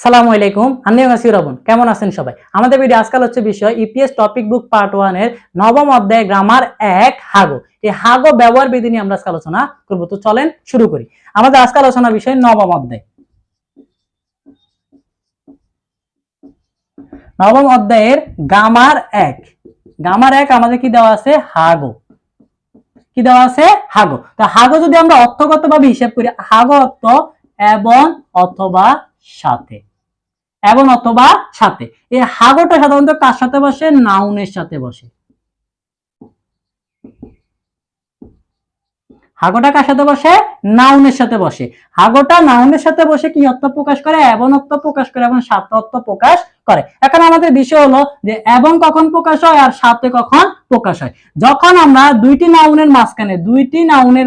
আসসালামু আলাইকুম, আমি রাবন। কেমন আছেন সবাই? আমাদের ভিডিও আজকাল হচ্ছে বিষয় ইপিএস টপিক বুক পার্ট 1 এর নবম অধ্যায় গ্রামার 1 হাগো। এই হাগো ব্যবহার বিধি নিয়ে আমরা আজকে আলোচনা করব। তো চলেন শুরু করি। আমাদের আজকে আলোচনার বিষয় নবম অধ্যায়। নবম অধ্যায়ের গ্রামার 1। গ্রামার 1 আমাদের কি দেওয়া আছে? হাগো। কি দেওয়া আছে? হাগো। তো হাগো যদি আমরা অর্থগতভাবে হিসাব করি, হাগো অর্থ এবং অথবা সাথে, এবং অথবা সাথে। এই হাগোটা সাধারণত কার সাথে বসে? নাউনের সাথে বসে। হাগোটা কার সাথে বসে? নাউনের সাথে বসে। হাগোটা নাউনের সাথে বসে কি অর্থ প্রকাশ করে? এবং অর্থ প্রকাশ করে এবং সাথে অর্থ প্রকাশ করে। এখন আমাদের বিষয় হলো যে এবং কখন প্রকাশ হয় আর সাথে কখন প্রকাশ হয়। যখন আমরা দুইটি নাউনের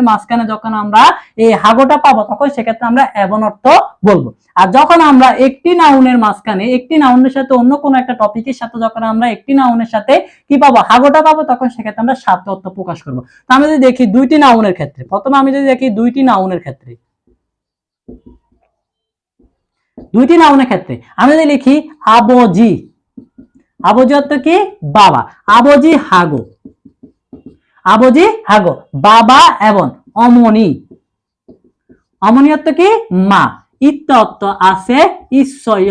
মাঝখানে যখন আমরা এই হাগোটা পাবো, তখন সেক্ষেত্রে আমরা এবং অর্থ বলবো। আর যখন আমরা একটি নাউনের মাঝখানে একটি নাউনের সাথে অন্য কোনো একটা টপিকের সাথে যখন আমরা একটি নাউনের সাথে কি পাবো? হাগোটা পাবো, তখন সেক্ষেত্রে আমরা সাথে অর্থ প্রকাশ করবো। তো আমি যদি দেখি দুইটি নাউনের ক্ষেত্রে, প্রথমে আমি যদি দেখি দুইটি নাউনের ক্ষেত্রে আমি যদি লিখি আবজি। আবজি অর্থ কি? বাবা। আবজি হাগো। আবজি হাগো বাবা এবং অমনি। অমনি অর্থ কি? মা। ইত্য অর্থ আছে, ঈশ্বয়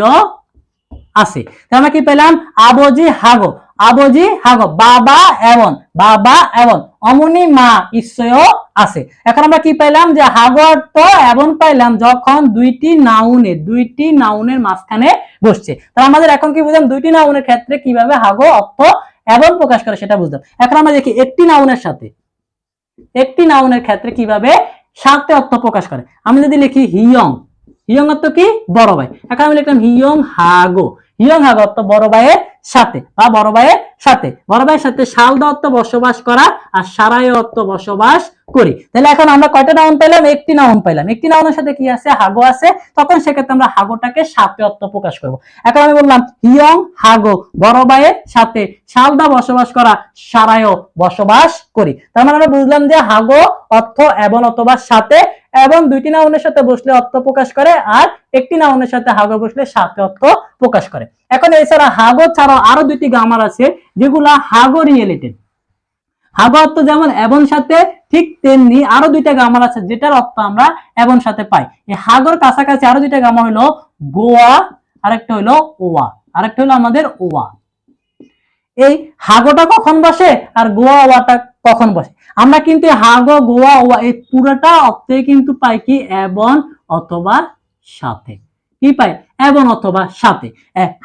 আছে। আমরা কি পেলাম? আবজি হাগো। আবজি হাগো বাবা এবং অমনি মা ঈশ্বয় আছে। এখন আমরা কি পাইলাম? যে হাগো অর্থ এবং পাইলাম যখন দুইটি নাউনের মাঝখানে বসছে। তাহলে আমাদের এখন কি বুঝলাম? দুইটি নাউনের ক্ষেত্রে কিভাবে হাগো অর্থ এবং প্রকাশ করে সেটা বুঝলাম। এখন আমরা দেখি একটি নাউনের ক্ষেত্রে কিভাবে সাথে অর্থ প্রকাশ করে। আমি যদি লিখি হিয়ং। হিয়ং অর্থ কি? বড় ভাই। এখন আমি লিখলাম হিয়ং হাগো। হিয়ং হাগো অর্থ বড় ভাইয়ের সাথে বা বড় ভাইয়ের সাথে। বড় ভাইয়ের সাথে শালদা অর্থ বসবাস করা আর সারায় অর্থ বসবাস করি। তাহলে এখন আমরা কয়টা নাউন পেলাম? একটি নাউন পেলাম। একটি নাউনের সাথে কি আছে? হাগো আছে। তখন সেক্ষেত্রে আমরা হাগোটাকে সাথে অর্থ প্রকাশ করব। এখন আমি বললাম হিয়ং হাগো বড় ভাইয়ের সাথে শালদা বসবাস করা সারায় বসবাস করি। তার মানে আমরা বুঝলাম যে হাগো অর্থ এবং অথবা সাথে, এবং দুইটি নাউনের সাথে বসলে অর্থ প্রকাশ করে, আর একটি নাউনের সাথে হাগো বসলে সাথে অর্থ প্রকাশ করে। এখন এছাড়া হাগো ছাড়াও আরো দুইটি গ্রামার আছে যেগুলা হাগো রিলেটেড। হাগো অর্থ যেমন এবং সাথে, ঠিক তেমনি আরো দুইটা গ্রামার আছে যেটার অর্থ আমরা এবং সাথে পাই। এই হাগোর কাছাকাছি আরো দুইটা গ্রামার হলো গোয়া, আরেকটা হলো ওয়া, আরেকটা হলো আমাদের ওয়া। এই হাগোটা কখন বসে আর গোয়া ওয়াটা কখন বসে? আমরা কিন্তু হাগো গোয়া ওয়া এই পুরোটা অর্থে কিন্তু পাই কি? এবং অথবা সাথে। কি পাই? এবং অথবা সাথে।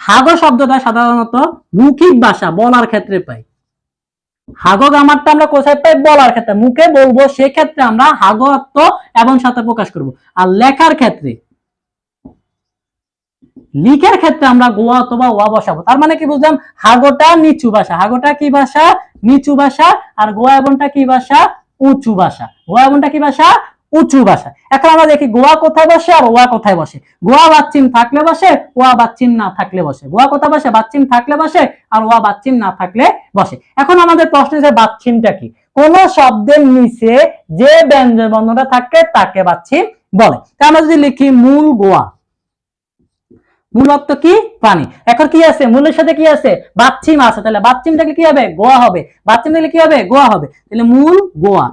হাগো শব্দটা সাধারণত মৌখিক ভাষা বলার ক্ষেত্রে পাই। হাগো গ্রামারটা আমরা কোথায় পাই? বলার ক্ষেত্রে, মুখে বলবো সেক্ষেত্রে আমরা হাগো অর্থ এবং সাথে প্রকাশ করব। আর লেখার ক্ষেত্রে, লিখার ক্ষেত্রে আমরা গোয়া অথবা ওয়া বসাবো। তার মানে কি বুঝলাম? হাগোটা নিচু ভাষা। হাগোটা কি ভাষা? নিচু ভাষা। আর গোয়া এবনটা কি ভাষা? উঁচু ভাষা। গোয়া এবনটা কি ভাষা? উঁচু ভাষা। এখন আমরা দেখি গোয়া কোথায় বসে আর ওয়া কোথায় বসে। গোয়া বাচ্চিম থাকলে বসে, ওয়া বাচ্চিম না থাকলে বসে। গোয়া কোথায় বসে? বাচ্চিম থাকলে বসে, আর ওয়া বাচ্চিম না থাকলে বসে। এখন আমাদের প্রশ্ন হচ্ছে বাচ্চিমটা কি? কোন শব্দের নিচে যে ব্যঞ্জন বর্ণটা থাকে তাকে বাচ্চিম বলে। তা আমরা যদি লিখি মূল গোয়া। মূল অর্থ কি? পানি। এখন কি আছে? মূলের সাথে কি আছে? বাচ্চিম আছে। তাহলে বাচ্চিমটাকে কি হবে? গোয়া হবে। বাচ্চিম থাকলে কি হবে? গোয়া হবে। তাহলে মূল গোয়া।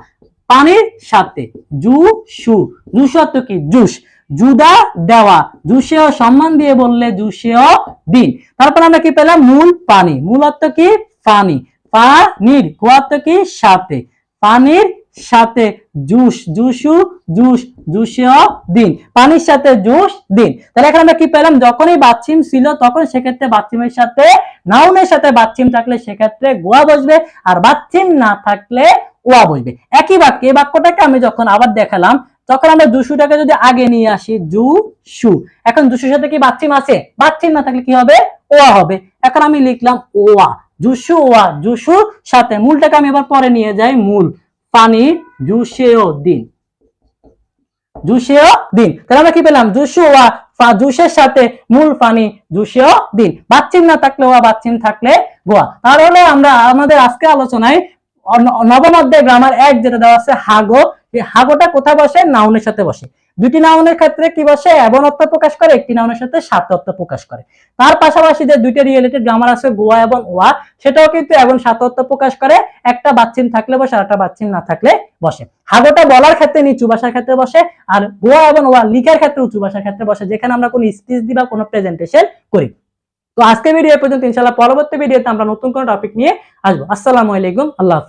পানির সাথে জুসু। জুস অর্থ কি? জুস। জুদা দেওয়া। জুসেও সম্মান দিয়ে বললে জুসেও দিন। তারপর আমরা কি পেলাম? মূল পানি। মূল অর্থ কি? পানি। পানির গোয়া অর্থ কি? সাথে। পানির সাথে জুস। জুসু জুস। জুসেও দিন। পানির সাথে জুস দিন। তাহলে এখন আমরা কি পেলাম? যখনই বাচ্চিম ছিল তখন সেক্ষেত্রে বাচ্চিমের সাথে নাউনের সাথে বাচ্চিম থাকলে সেক্ষেত্রে গোয়া বসবে, আর বাচ্চিম না থাকলে ওয়া বসবে। একই বাক্যে এই বাক্যটাকে আমি যখন আবার দেখালাম, তখন আমরা জুসুটাকে যদি আগে নিয়ে আসি, জুসু। এখন জুসুর সাথে কি বাচ্চিম আছে? বাচ্চিম না থাকলে কি হবে? ওয়া হবে। এখন আমি লিখলাম ওয়া। জুসু ওয়া। জুসুর সাথে মূলটাকে আমি এবার পরে নিয়ে যাই। মূল পানি জুসেও দিন। জুসেও দিন। তাহলে আমরা কি পেলাম? জুসু ওয়া। জুসের সাথে মূল পানি জুসেও দিন। বাচ্চিম না থাকলে ওয়া, বাচ্চিম থাকলে গোয়া। তাহলে আমরা আমাদের আজকে আলোচনায় নবম অধ্যায় গ্রামার 1 যেটা দেওয়া আছে হাগো। এই হাগোটা কোথায় বসে? নাউনের সাথে বসে। দুটি নাউনের ক্ষেত্রে কি বসে এবং অর্থ প্রকাশ করে, একটি নাউনের সাথে সাথে অর্থ প্রকাশ করে। তার পাশাপাশি যে দুইটা রিলেটেড গ্রামার আছে গোয়া এবং ওয়া, সেটাও কিন্তু এবং সাথে অর্থ প্রকাশ করে, একটা বাচ্চিন থাকলে বসে আর একটা বাচ্চিন না থাকলে বসে। হাগোটা বলার ক্ষেত্রে নিচু ভাষার ক্ষেত্রে বসে, আর গোয়া এবং ওয়া লিখার ক্ষেত্রে উঁচু ভাষার ক্ষেত্রে বসে, যেখানে আমরা কোনো স্পিচ দিই বা কোনো প্রেজেন্টেশন করি। তো আজকে ভিডিও পর্যন্ত, ইনশাআল্লাহ পরবর্তী ভিডিওতে আমরা নতুন কোনো টপিক নিয়ে আসবো। আসসালামু আলাইকুম, আল্লাহ হাফেজ।